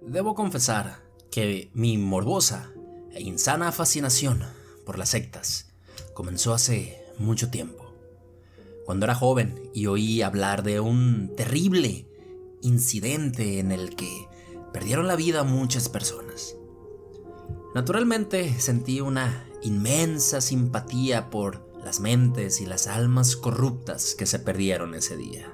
Debo confesar que mi morbosa e insana fascinación por las sectas comenzó hace mucho tiempo, cuando era joven y oí hablar de un terrible incidente en el que perdieron la vida muchas personas. Naturalmente sentí una inmensa simpatía por las mentes y las almas corruptas que se perdieron ese día.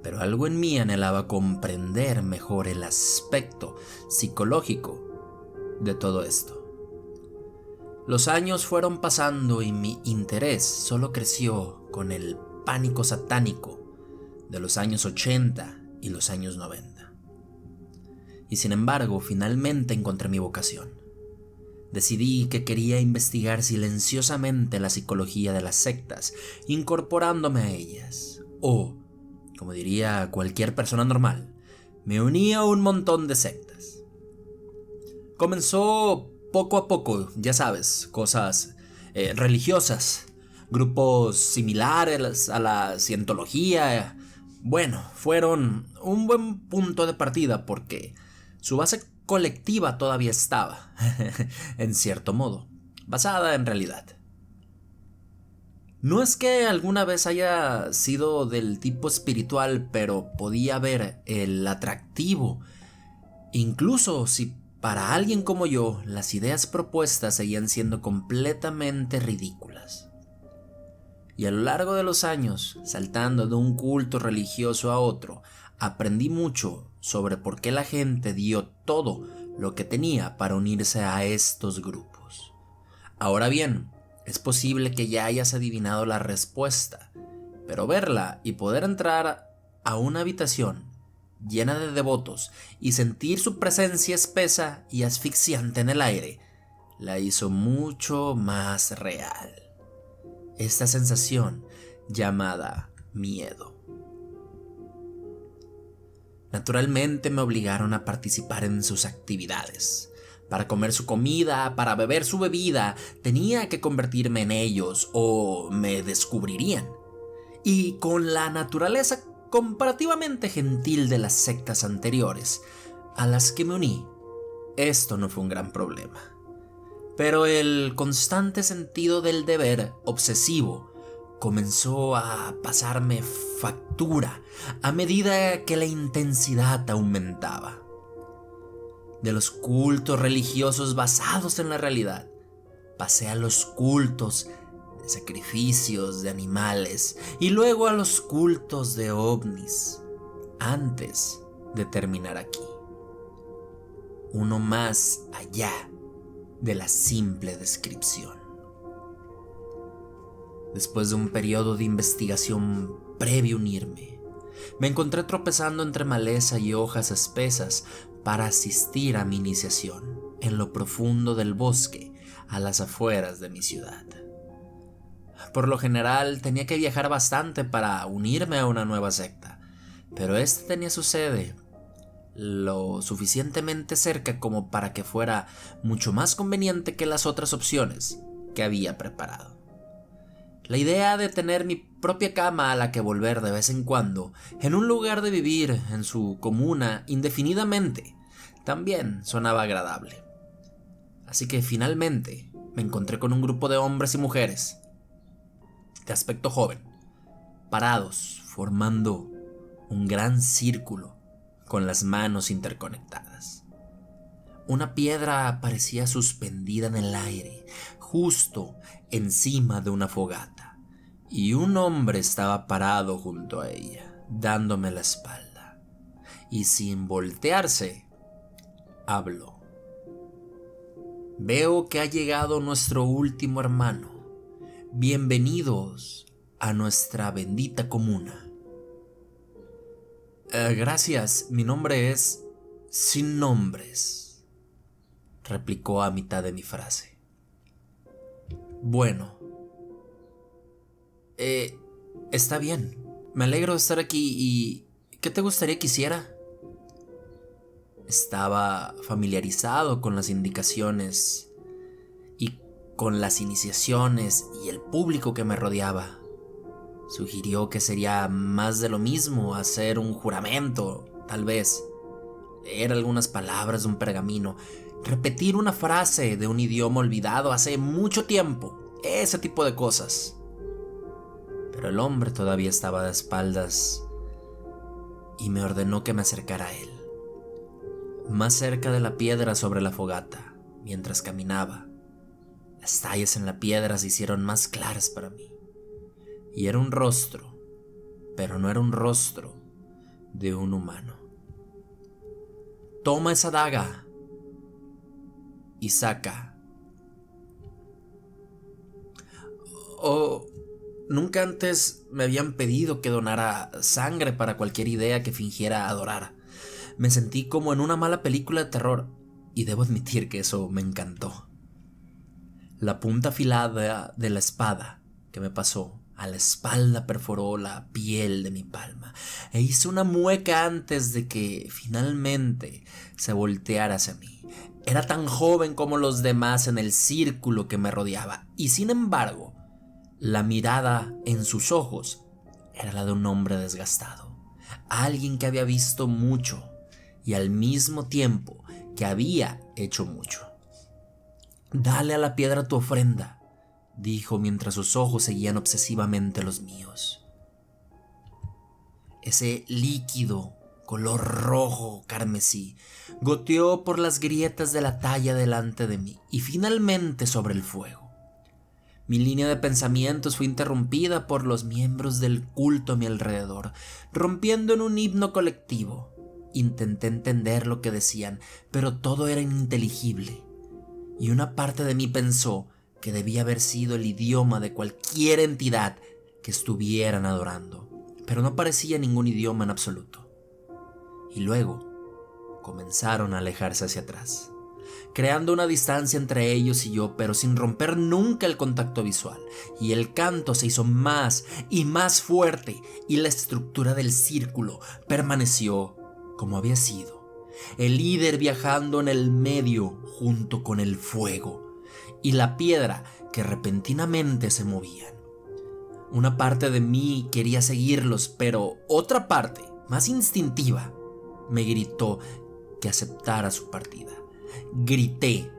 Pero algo en mí anhelaba comprender mejor el aspecto psicológico de todo esto. Los años fueron pasando y mi interés solo creció con el pánico satánico de los años 80 y los años 90. Y sin embargo, finalmente encontré mi vocación. Decidí que quería investigar silenciosamente la psicología de las sectas, incorporándome a ellas. Como diría cualquier persona normal, me uní a un montón de sectas. Comenzó poco a poco, ya sabes, cosas religiosas, grupos similares a la cientología. Bueno, fueron un buen punto de partida porque su base colectiva todavía estaba, en cierto modo, basada en realidad. No es que alguna vez haya sido del tipo espiritual, pero podía ver el atractivo, incluso si para alguien como yo las ideas propuestas seguían siendo completamente ridículas. Y a lo largo de los años, saltando de un culto religioso a otro, aprendí mucho sobre por qué la gente dio todo lo que tenía para unirse a estos grupos. Ahora bien, es posible que ya hayas adivinado la respuesta, pero verla y poder entrar a una habitación llena de devotos y sentir su presencia espesa y asfixiante en el aire la hizo mucho más real. Esta sensación llamada miedo. Naturalmente me obligaron a participar en sus actividades. Para comer su comida, para beber su bebida, tenía que convertirme en ellos o me descubrirían. Y con la naturaleza comparativamente gentil de las sectas anteriores a las que me uní, esto no fue un gran problema. Pero el constante sentido del deber obsesivo comenzó a pasarme factura a medida que la intensidad aumentaba. De los cultos religiosos basados en la realidad, pasé a los cultos de sacrificios de animales y luego a los cultos de ovnis, antes de terminar aquí. Uno más allá de la simple descripción. Después de un periodo de investigación previo a unirme, me encontré tropezando entre maleza y hojas espesas para asistir a mi iniciación en lo profundo del bosque a las afueras de mi ciudad. Por lo general tenía que viajar bastante para unirme a una nueva secta, pero esta tenía su sede lo suficientemente cerca como para que fuera mucho más conveniente que las otras opciones que había preparado. La idea de tener mi propia cama a la que volver de vez en cuando, en un lugar de vivir en su comuna indefinidamente, también sonaba agradable. Así que finalmente me encontré con un grupo de hombres y mujeres de aspecto joven, parados, formando un gran círculo con las manos interconectadas. Una piedra parecía suspendida en el aire, justo encima de una fogata, y un hombre estaba parado junto a ella, dándome la espalda, y sin voltearse, habló. Veo que ha llegado nuestro último hermano. Bienvenidos a nuestra bendita comuna. Gracias, mi nombre es Sin Nombres, replicó a mitad de mi frase. Bueno, está bien, me alegro de estar aquí y ¿qué te gustaría que hiciera? Estaba familiarizado con las indicaciones y con las iniciaciones y el público que me rodeaba. Sugirió que sería más de lo mismo hacer un juramento, tal vez. leer algunas palabras de un pergamino, repetir una frase de un idioma olvidado hace mucho tiempo, ese tipo de cosas. Pero el hombre todavía estaba de espaldas y me ordenó que me acercara a él. Más cerca de la piedra sobre la fogata, mientras caminaba, las tallas en la piedra se hicieron más claras para mí. Y era un rostro, pero no era un rostro de un humano. Toma esa daga y saca. Nunca antes me habían pedido que donara sangre para cualquier idea que fingiera adorar. Me sentí como en una mala película de terror y debo admitir que eso me encantó. La punta afilada de la espada que me pasó a la espalda perforó la piel de mi palma e hizo una mueca antes de que finalmente se volteara hacia mí. Era tan joven como los demás en el círculo que me rodeaba y sin embargo, la mirada en sus ojos era la de un hombre desgastado, alguien que había visto mucho y al mismo tiempo que había hecho mucho. «Dale a la piedra tu ofrenda», dijo mientras sus ojos seguían obsesivamente los míos. Ese líquido color rojo carmesí goteó por las grietas de la talla delante de mí y finalmente sobre el fuego. Mi línea de pensamientos fue interrumpida por los miembros del culto a mi alrededor, rompiendo en un himno colectivo. Intenté entender lo que decían, pero todo era ininteligible. Y una parte de mí pensó que debía haber sido el idioma de cualquier entidad que estuvieran adorando, pero no parecía ningún idioma en absoluto. Y luego comenzaron a alejarse hacia atrás, creando una distancia entre ellos y yo, pero sin romper nunca el contacto visual. Y el canto se hizo más y más fuerte, y la estructura del círculo permaneció como había sido. El líder viajando en el medio junto con el fuego y la piedra que repentinamente se movían. Una parte de mí quería seguirlos, pero otra parte, más instintiva, me gritó que aceptara su partida. Grité.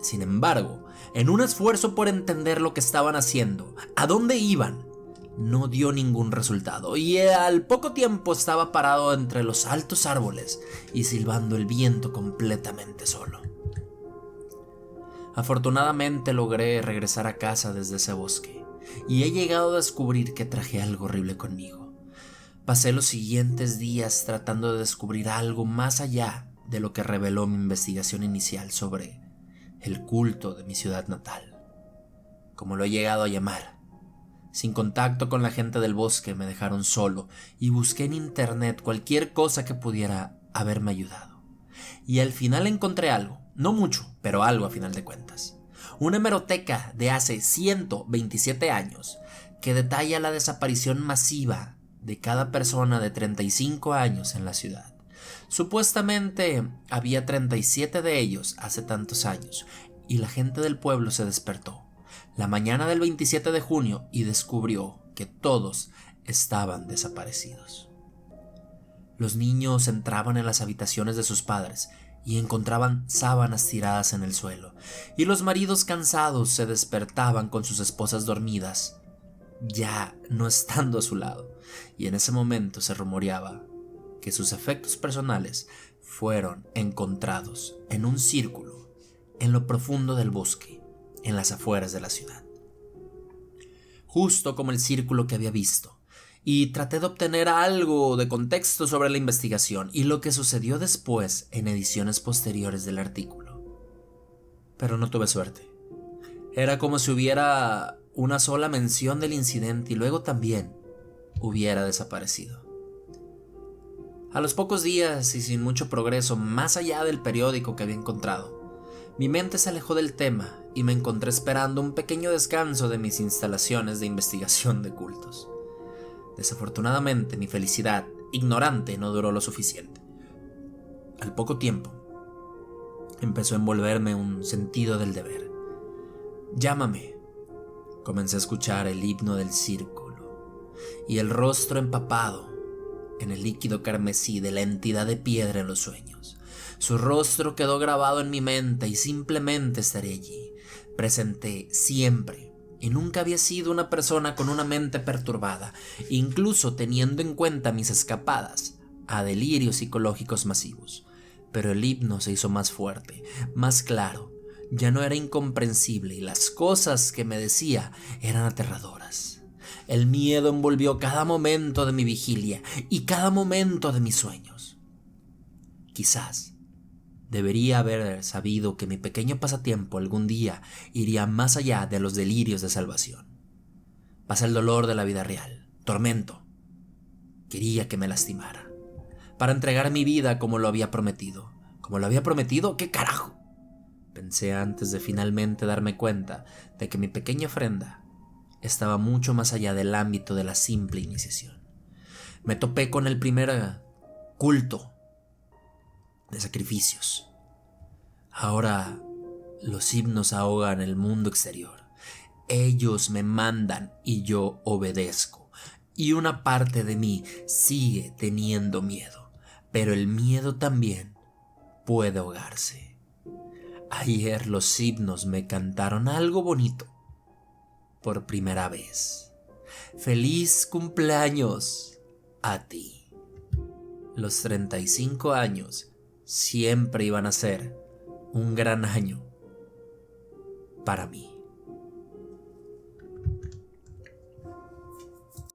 Sin embargo, en un esfuerzo por entender lo que estaban haciendo, a dónde iban, no dio ningún resultado y al poco tiempo estaba parado entre los altos árboles y silbando el viento completamente solo. Afortunadamente logré regresar a casa desde ese bosque y he llegado a descubrir que traje algo horrible conmigo. Pasé los siguientes días tratando de descubrir algo más allá de lo que reveló mi investigación inicial sobre el culto de mi ciudad natal, como lo he llegado a llamar. Sin contacto con la gente del bosque me dejaron solo y busqué en internet cualquier cosa que pudiera haberme ayudado. Y al final encontré algo, no mucho, pero algo a final de cuentas. Una hemeroteca de hace 127 años que detalla la desaparición masiva de cada persona de 35 años en la ciudad. Supuestamente había 37 de ellos hace tantos años y la gente del pueblo se despertó la mañana del 27 de junio y descubrió que todos estaban desaparecidos. Los niños entraban en las habitaciones de sus padres y encontraban sábanas tiradas en el suelo, y los maridos cansados se despertaban con sus esposas dormidas, ya no estando a su lado, y en ese momento se rumoreaba que sus efectos personales fueron encontrados en un círculo en lo profundo del bosque, en las afueras de la ciudad. Justo como el círculo que había visto, y traté de obtener algo de contexto sobre la investigación y lo que sucedió después en ediciones posteriores del artículo. Pero no tuve suerte. Era como si hubiera una sola mención del incidente y luego también hubiera desaparecido. A los pocos días y sin mucho progreso más allá del periódico que había encontrado, mi mente se alejó del tema y me encontré esperando un pequeño descanso de mis instalaciones de investigación de cultos. Desafortunadamente, mi felicidad ignorante no duró lo suficiente. Al poco tiempo, empezó a envolverme un sentido del deber. «Llámame». Comencé a escuchar el himno del círculo y el rostro empapado en el líquido carmesí de la entidad de piedra en los sueños. Su rostro quedó grabado en mi mente y simplemente estaré allí, presente siempre. Y nunca había sido una persona con una mente perturbada, incluso teniendo en cuenta mis escapadas a delirios psicológicos masivos. Pero el himno se hizo más fuerte, más claro. Ya no era incomprensible y las cosas que me decía eran aterradoras. El miedo envolvió cada momento de mi vigilia y cada momento de mis sueños. Quizás debería haber sabido que mi pequeño pasatiempo algún día iría más allá de los delirios de salvación. Pasa el dolor de la vida real, tormento. Quería que me lastimara, para entregar mi vida como lo había prometido. ¿Como lo había prometido? ¿Qué carajo? Pensé antes de finalmente darme cuenta de que mi pequeña ofrenda estaba mucho más allá del ámbito de la simple iniciación. Me topé con el primer culto de sacrificios. Ahora los himnos ahogan el mundo exterior. Ellos me mandan y yo obedezco. Y una parte de mí sigue teniendo miedo, pero el miedo también puede ahogarse. Ayer los himnos me cantaron algo bonito por primera vez. ¡Feliz cumpleaños a ti! Los 35 años siempre iban a ser un gran año para mí.